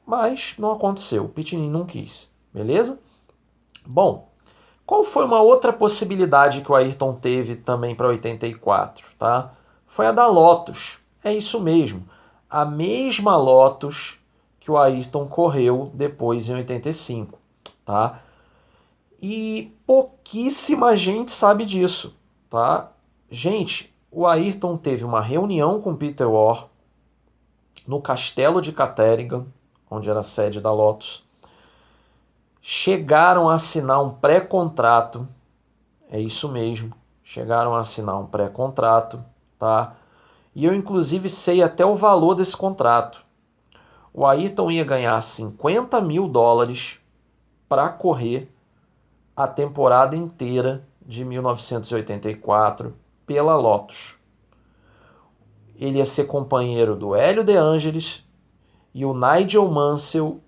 mas não aconteceu. O Pitinini não quis, beleza? Bom, qual foi uma outra possibilidade que o Ayrton teve também para 84, tá? Foi a da Lotus. É isso mesmo. A mesma Lotus que o Ayrton correu depois em 85, tá? E pouquíssima gente sabe disso, tá? Gente, o Ayrton teve uma reunião com Peter Warr no castelo de Caterham, onde era a sede da Lotus. Chegaram a assinar um pré-contrato, é isso mesmo, chegaram a assinar um pré-contrato, tá? E eu inclusive sei até o valor desse contrato. O Ayrton ia ganhar $50 mil para correr a temporada inteira de 1984 pela Lotus. Ele ia ser companheiro do Hélio De Angelis e o Nigel Mansell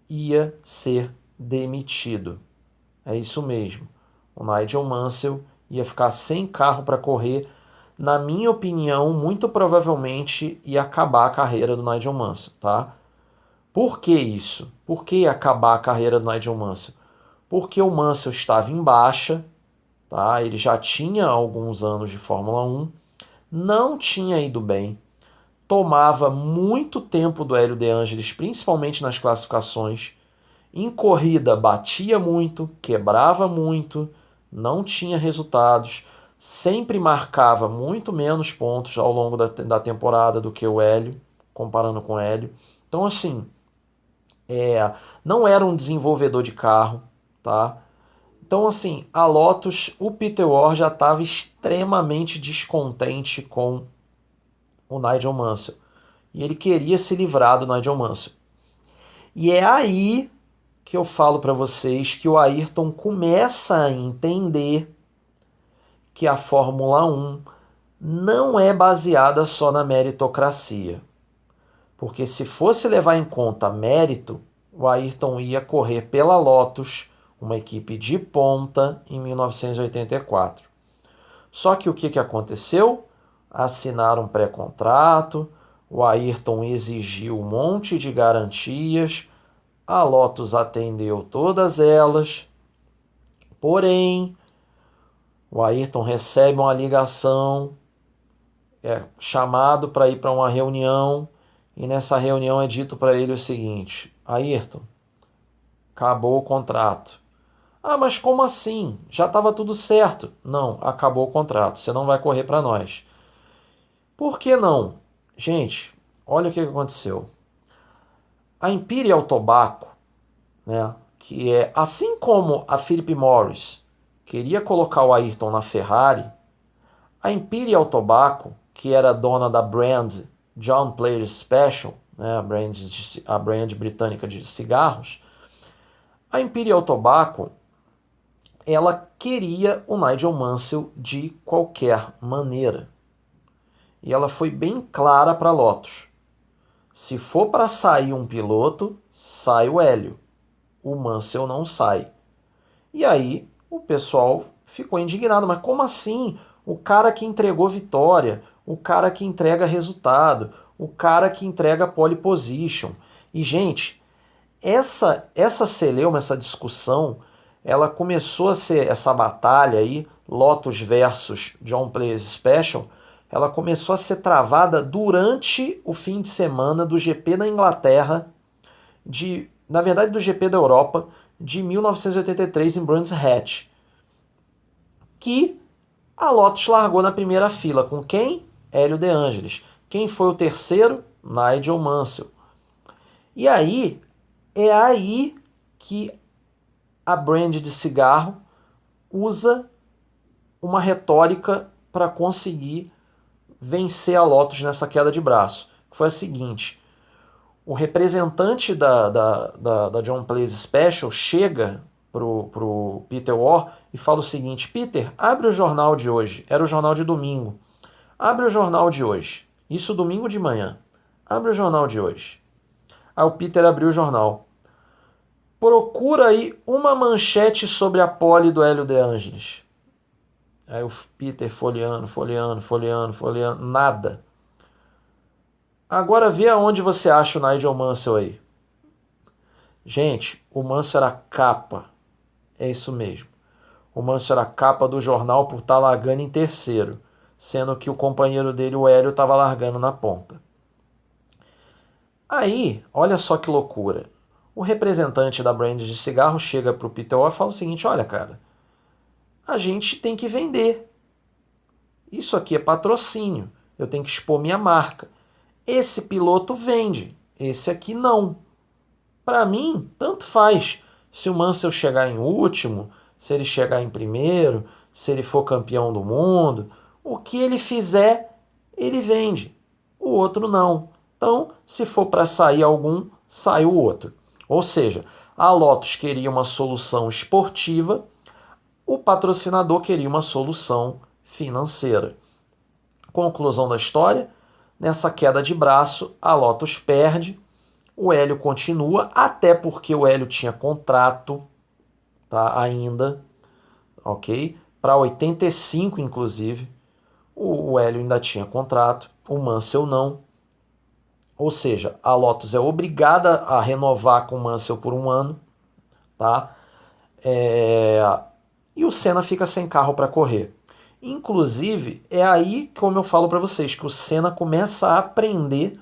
ia ser demitido. É isso mesmo. O Nigel Mansell ia ficar sem carro para correr. Na minha opinião, muito provavelmente ia acabar a carreira do Nigel Mansell, tá? Por que isso? Por que ia acabar a carreira do Nigel Mansell? Porque o Mansell estava em baixa, tá? Ele já tinha alguns anos de Fórmula 1, não tinha ido bem, tomava muito tempo do Hélio De Angelis, principalmente nas classificações. Em corrida batia muito, quebrava muito, não tinha resultados, sempre marcava muito menos pontos ao longo da temporada do que o Hélio, comparando com o Hélio. Então, assim, não era um desenvolvedor de carro, tá? Então, assim, a Lotus, o Peter Warr já estava extremamente descontente com o Nigel Mansell. E ele queria se livrar do Nigel Mansell. E é aí que eu falo para vocês que o Ayrton começa a entender que a Fórmula 1 não é baseada só na meritocracia. Porque se fosse levar em conta mérito, o Ayrton ia correr pela Lotus, uma equipe de ponta, em 1984. Só que o que aconteceu? Assinaram um pré-contrato, o Ayrton exigiu um monte de garantias, a Lotus atendeu todas elas, porém, o Ayrton recebe uma ligação, é chamado para ir para uma reunião, e nessa reunião é dito para ele o seguinte: Ayrton, acabou o contrato. Ah, mas como assim? Já estava tudo certo. Não, acabou o contrato, você não vai correr para nós. Por que não? Gente, olha o que aconteceu. A Imperial Tobacco, né, que é assim como a Philip Morris queria colocar o Ayrton na Ferrari, a Imperial Tobacco, que era dona da brand John Player Special né, a brand britânica de cigarros, a Imperial Tobacco, ela queria o Nigel Mansell de qualquer maneira. E ela foi bem clara para a Lotus. Se for para sair um piloto, sai o Hélio. O Mansell não sai. E aí o pessoal ficou indignado. Mas como assim? O cara que entregou vitória, o cara que entrega resultado, o cara que entrega pole position. E, gente, essa celeuma, essa discussão, ela começou a ser essa batalha aí, Lotus versus John Player Special, ela começou a ser travada durante o fim de semana do GP da Inglaterra, na verdade do GP da Europa, de 1983 em Brands Hatch, que a Lotus largou na primeira fila. Com quem? Hélio De Angelis. Quem foi o terceiro? Nigel Mansell. E aí, é aí que a brand de cigarro usa uma retórica para conseguir vencer a Lotus nessa queda de braço. Foi a seguinte: o representante da John Player Special chega pro Peter Warr e fala o seguinte: Peter, abre o jornal de hoje. Era o jornal de domingo. Abre o jornal de hoje. Isso domingo de manhã. Abre o jornal de hoje. Aí o Peter abriu o jornal. Procura aí uma manchete sobre a pole do Hélio De Angelis. Aí o Peter folheando, nada. Agora vê aonde você acha o Nigel Mansell aí. Gente, o Mansell era capa. É isso mesmo. O Mansell era capa do jornal por estar largando em terceiro, sendo que o companheiro dele, o Hélio, estava largando na ponta. Aí, olha só que loucura. O representante da brand de cigarro chega para o Peter Warr e fala o seguinte: olha, cara, a gente tem que vender. Isso aqui é patrocínio. Eu tenho que expor minha marca. Esse piloto vende, esse aqui não. Para mim, tanto faz. Se o Mansell chegar em último, se ele chegar em primeiro, se ele for campeão do mundo, o que ele fizer, ele vende. O outro não. Então, se for para sair algum, sai o outro. Ou seja, a Lotus queria uma solução esportiva, o patrocinador queria uma solução financeira. Conclusão da história: nessa queda de braço, a Lotus perde, o Hélio continua, até porque o Hélio tinha contrato, tá, ainda, ok? Para 85, inclusive, o Hélio ainda tinha contrato, o Mansell não. Ou seja, a Lotus é obrigada a renovar com o Mansell por um ano, tá? E o Senna fica sem carro para correr. Inclusive, é aí, como eu falo para vocês, que o Senna começa a aprender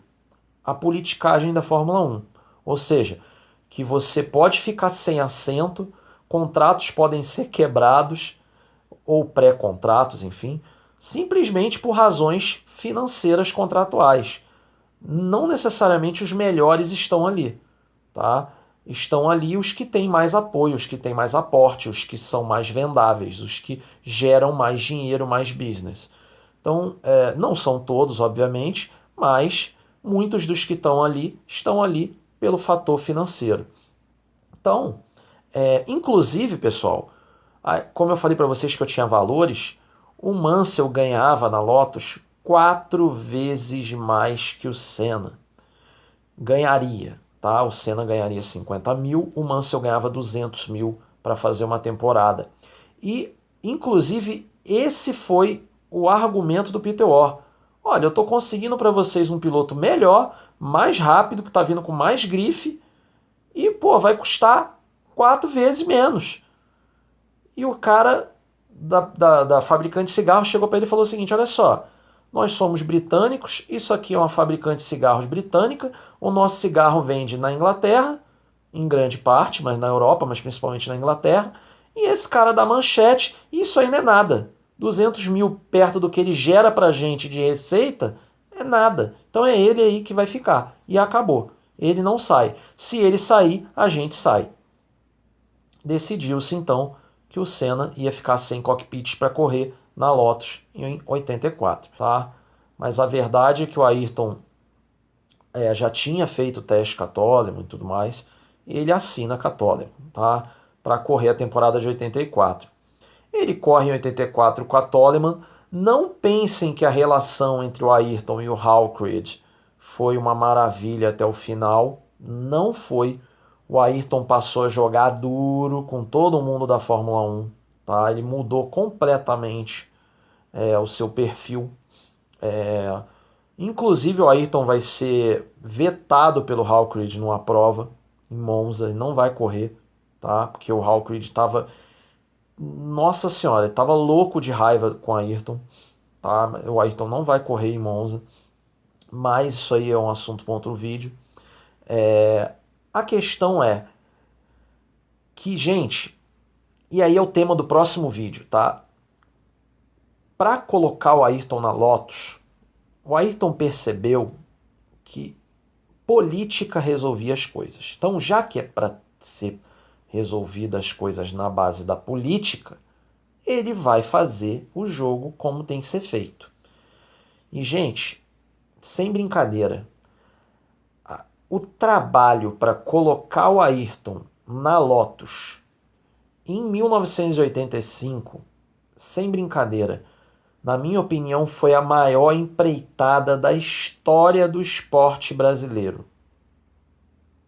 a politicagem da Fórmula 1. Ou seja, que você pode ficar sem assento, contratos podem ser quebrados, ou pré-contratos, enfim, simplesmente por razões financeiras contratuais. Não necessariamente os melhores estão ali, tá? Estão ali os que têm mais apoio, os que têm mais aporte, os que são mais vendáveis, os que geram mais dinheiro, mais business. Então, não são todos, obviamente, mas muitos dos que estão ali pelo fator financeiro. Então, inclusive, pessoal, como eu falei para vocês que eu tinha valores, o Mansell ganhava na Lotus 4 vezes mais que o Senna. Ganharia, tá? O Senna ganharia 50 mil, o Mansell ganhava 200 mil para fazer uma temporada. E, inclusive, esse foi o argumento do Peter Warr. Olha, eu estou conseguindo para vocês um piloto melhor, mais rápido, que está vindo com mais grife, e, pô, vai custar 4 vezes menos. E o cara da fabricante de cigarros chegou para ele e falou o seguinte: olha só, nós somos britânicos, isso aqui é uma fabricante de cigarros britânica, o nosso cigarro vende na Inglaterra, em grande parte, mas na Europa, mas principalmente na Inglaterra, e esse cara da manchete, isso aí não é nada. 200 mil perto do que ele gera pra gente de receita, é nada. Então é ele aí que vai ficar. E acabou. Ele não sai. Se ele sair, a gente sai. Decidiu-se então que o Senna ia ficar sem cockpit para correr na Lotus em 84, tá? Mas a verdade é que o Ayrton já tinha feito o teste com a Toleman e tudo mais, e ele assina com a Toleman, tá? Para correr a temporada de 84. Ele corre em 84 com a Toleman. Não pensem que a relação entre o Ayrton e o Hawkridge foi uma maravilha até o final. Não foi. O Ayrton passou a jogar duro com todo mundo da Fórmula 1. Tá? Ele mudou completamente o seu perfil. Inclusive o Ayrton vai ser vetado pelo Hawkridge numa prova em Monza. Ele não vai correr, tá? Porque o Hawkridge estava... Nossa senhora, ele estava louco de raiva com o Ayrton. Tá? O Ayrton não vai correr em Monza. Mas isso aí é um assunto para outro vídeo. A questão é que, gente, e aí é o tema do próximo vídeo, tá? Para colocar o Ayrton na Lotus, o Ayrton percebeu que política resolvia as coisas. Então, já que é para ser resolvidas as coisas na base da política, ele vai fazer o jogo como tem que ser feito. E, gente, sem brincadeira, o trabalho para colocar o Ayrton na Lotus em 1985, sem brincadeira, na minha opinião, foi a maior empreitada da história do esporte brasileiro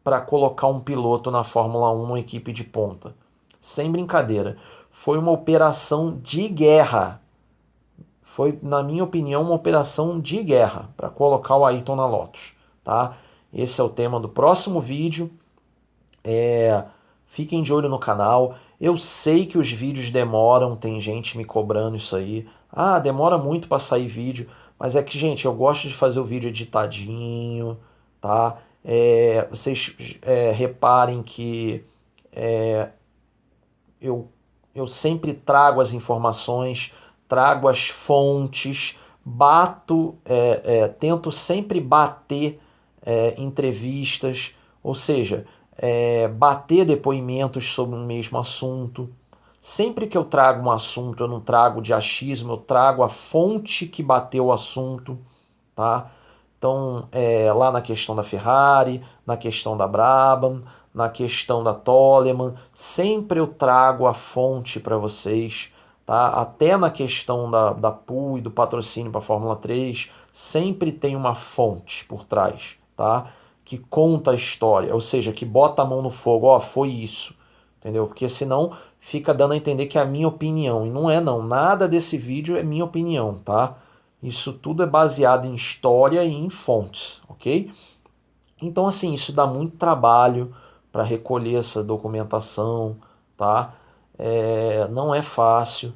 para colocar um piloto na Fórmula 1 numa equipe de ponta. Sem brincadeira. Foi uma operação de guerra. Foi, na minha opinião, uma operação de guerra para colocar o Ayrton na Lotus. Tá? Esse é o tema do próximo vídeo. Fiquem de olho no canal. Eu sei que os vídeos demoram, tem gente me cobrando isso aí. Ah, demora muito para sair vídeo. Mas é que, gente, eu gosto de fazer o vídeo editadinho, tá? Vocês reparem que eu sempre trago as informações, trago as fontes, tento sempre bater entrevistas, ou seja, bater depoimentos sobre um mesmo assunto. Sempre que eu trago um assunto, eu não trago de achismo, eu trago a fonte que bateu o assunto, tá? Então, lá na questão da Ferrari, na questão da Brabham, na questão da Toleman, sempre eu trago a fonte para vocês, tá? Até na questão da pool e do patrocínio para a Fórmula 3, sempre tem uma fonte por trás, tá? Que conta a história, ou seja, que bota a mão no fogo, ó, foi isso, entendeu? Porque senão fica dando a entender que é a minha opinião, e não é não, nada desse vídeo é minha opinião, tá? Isso tudo é baseado em história e em fontes, ok? Então, assim, isso dá muito trabalho para recolher essa documentação, tá? Não é fácil,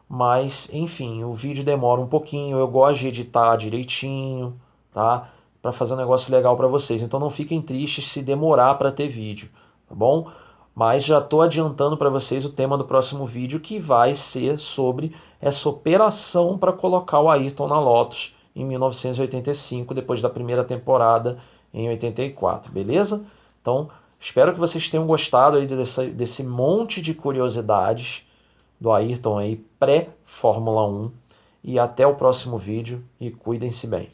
mas, enfim, o vídeo demora um pouquinho, eu gosto de editar direitinho, tá? Para fazer um negócio legal para vocês. Então não fiquem tristes se demorar para ter vídeo, tá bom? Mas já estou adiantando para vocês o tema do próximo vídeo, que vai ser sobre essa operação para colocar o Ayrton na Lotus em 1985, depois da primeira temporada em 84, beleza? Então, espero que vocês tenham gostado aí desse monte de curiosidades do Ayrton aí pré-Fórmula 1. E até o próximo vídeo e cuidem-se bem.